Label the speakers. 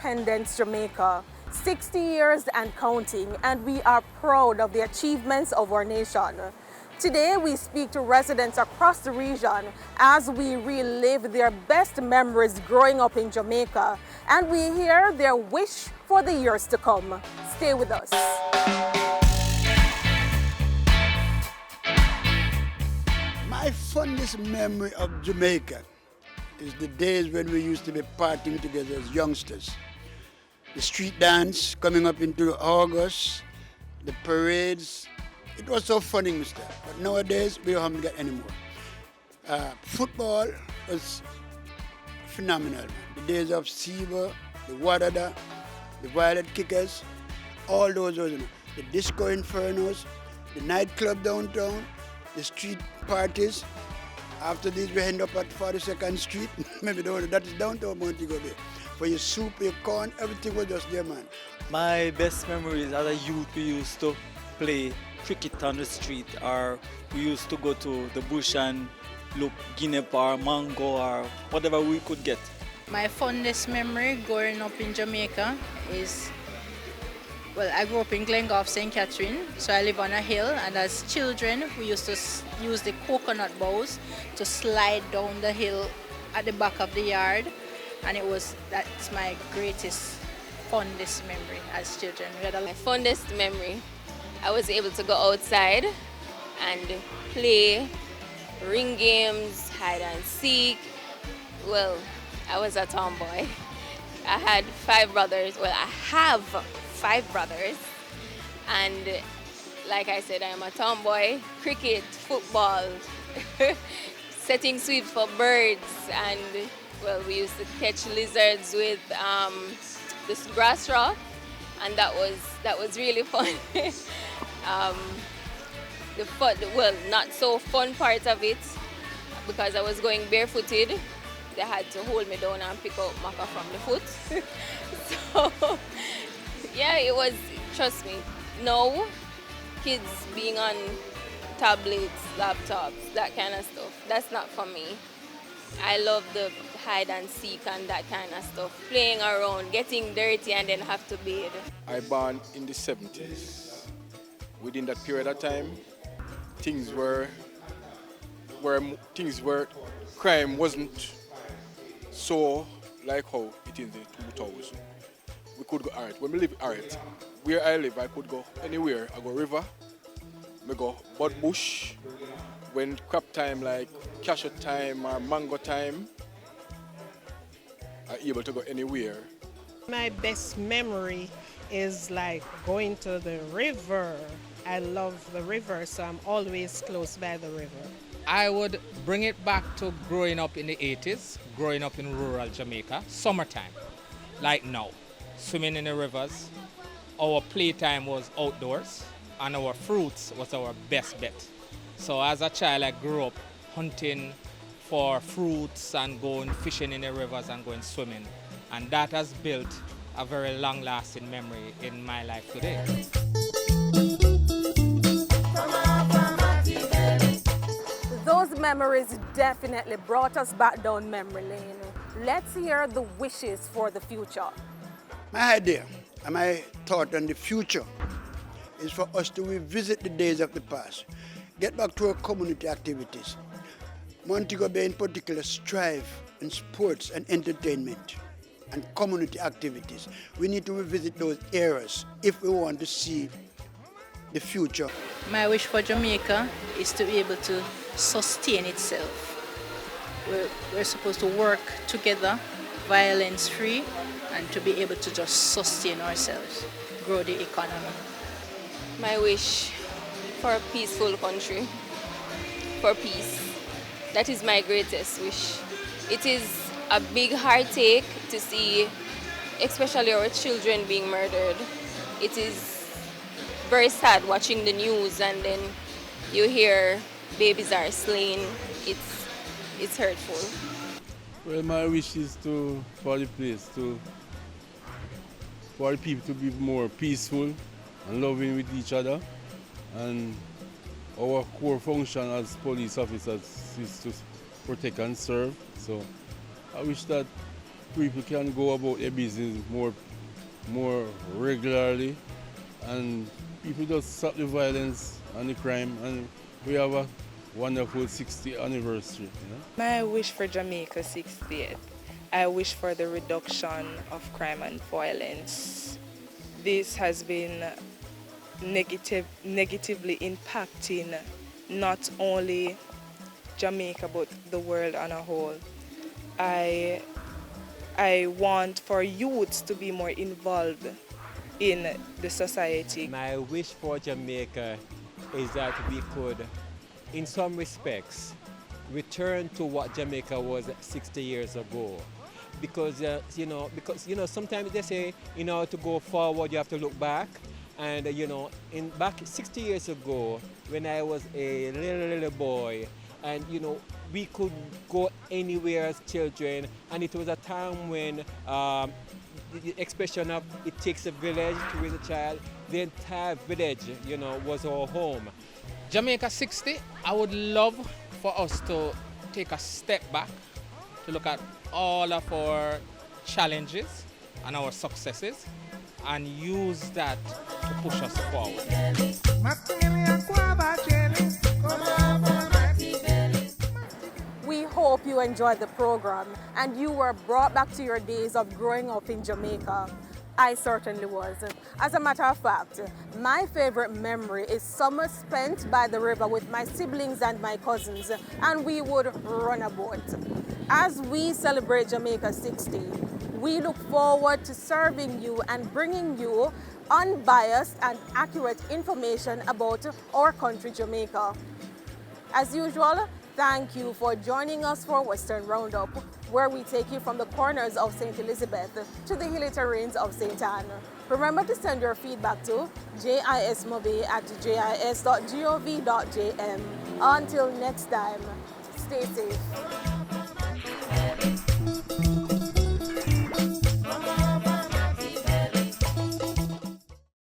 Speaker 1: independence, Jamaica. 60 years and counting, and we are proud of the achievements of our nation. Today, we speak to residents across the region as we relive their best memories growing up in Jamaica, and we hear their wish for the years to come. Stay with us.
Speaker 2: My fondest memory of Jamaica is the days when we used to be partying together as youngsters. The street dance coming up into August, the parades. It was so funny, mister. But nowadays, we haven't got any more. Football was phenomenal. The days of Siva, the Wadada, the Violet Kickers, all those, the disco infernos, the nightclub downtown, the street parties. After this, we end up at 42nd Street. Maybe that is downtown Montego Bay. For your soup, your corn, everything was just there, man.
Speaker 3: My best memories as a youth, we used to play cricket on the street, or we used to go to the bush and look guinea or mango or whatever we could get.
Speaker 4: My fondest memory growing up in Jamaica is, well, I grew up in Glengolf, St. Catherine, so I live on a hill, and as children, we used to use the coconut boughs to slide down the hill at the back of the yard, and that's my greatest, fondest memory as children.
Speaker 5: My fondest memory, I was able to go outside and play ring games, hide and seek. Well, I was a tomboy. I had 5 brothers. Well, I have 5 brothers. And like I said, I am a tomboy. Cricket, football, setting sweeps for birds. And, well, we used to catch lizards with this grass straw. And that was really fun. Not so fun part of it, because I was going barefooted. They had to hold me down and pick out maca from the foot. So, yeah, it was, trust me, no kids being on tablets, laptops, that kind of stuff. That's not for me. I love the hide and seek and that kind of stuff. Playing around, getting dirty and then have to bathe.
Speaker 6: I born in the 70s. Within that period of time, things were crime wasn't so like how it is in the 2000s. We could go alright. When we live alright, where I live, I could go anywhere. I go river, I go bud bush. When crop time like cashew time or mango time, I'm able to go anywhere.
Speaker 7: My best memory is like going to the river. I love the river, so I'm always close by the river.
Speaker 8: I would bring it back to growing up in the 80s, growing up in rural Jamaica, summertime, like now, swimming in the rivers. Our playtime was outdoors, and our fruits was our best bet. So as a child, I grew up hunting for fruits and going fishing in the rivers and going swimming. And that has built a very long-lasting memory in my life today.
Speaker 1: Those memories definitely brought us back down memory lane. Let's hear the wishes for the future.
Speaker 2: My idea and my thought on the future is for us to revisit the days of the past, get back to our community activities. Montego Bay in particular strive in sports and entertainment and community activities. We need to revisit those eras if we want to see the future.
Speaker 4: My wish for Jamaica is to be able to sustain itself. We're supposed to work together, violence-free, and to be able to just sustain ourselves, grow the economy.
Speaker 5: My wish for a peaceful country, for peace. That is my greatest wish. It is a big heartache to see, especially our children being murdered. It is very sad watching the news and then you hear babies are slain. It's hurtful.
Speaker 9: Well, my wish is for the people to be more peaceful and loving with each other, and our core function as police officers is to protect and serve. So I wish that people can go about their business more regularly, and people just stop the violence and the crime, and we have a wonderful 60th anniversary.
Speaker 10: My wish for Jamaica 60th, I wish for the reduction of crime and violence. This has been negatively impacting not only Jamaica but the world on a whole. I want for youths to be more involved in the society.
Speaker 11: My wish for Jamaica is that we could, in some respects, return to what Jamaica was 60 years ago. Because sometimes they say, to go forward you have to look back. And back 60 years ago, when I was a little boy, and we could go anywhere as children, and it was a time when the expression of it takes a village to raise a child, the entire village, was our home.
Speaker 8: Jamaica 60, I would love for us to take a step back to look at all of our challenges and our successes and use that to push us forward.
Speaker 1: We hope you enjoyed the program and you were brought back to your days of growing up in Jamaica. I certainly was. As a matter of fact, my favorite memory is summer spent by the river with my siblings and my cousins, and we would run a boat. As we celebrate Jamaica 60, we look forward to serving you and bringing you unbiased and accurate information about our country, Jamaica. As usual, thank you for joining us for Western Roundup, where we take you from the corners of St. Elizabeth to the hilly terrains of St. Anne. Remember to send your feedback to jismobe@jis.gov.jm. Until next time, stay safe.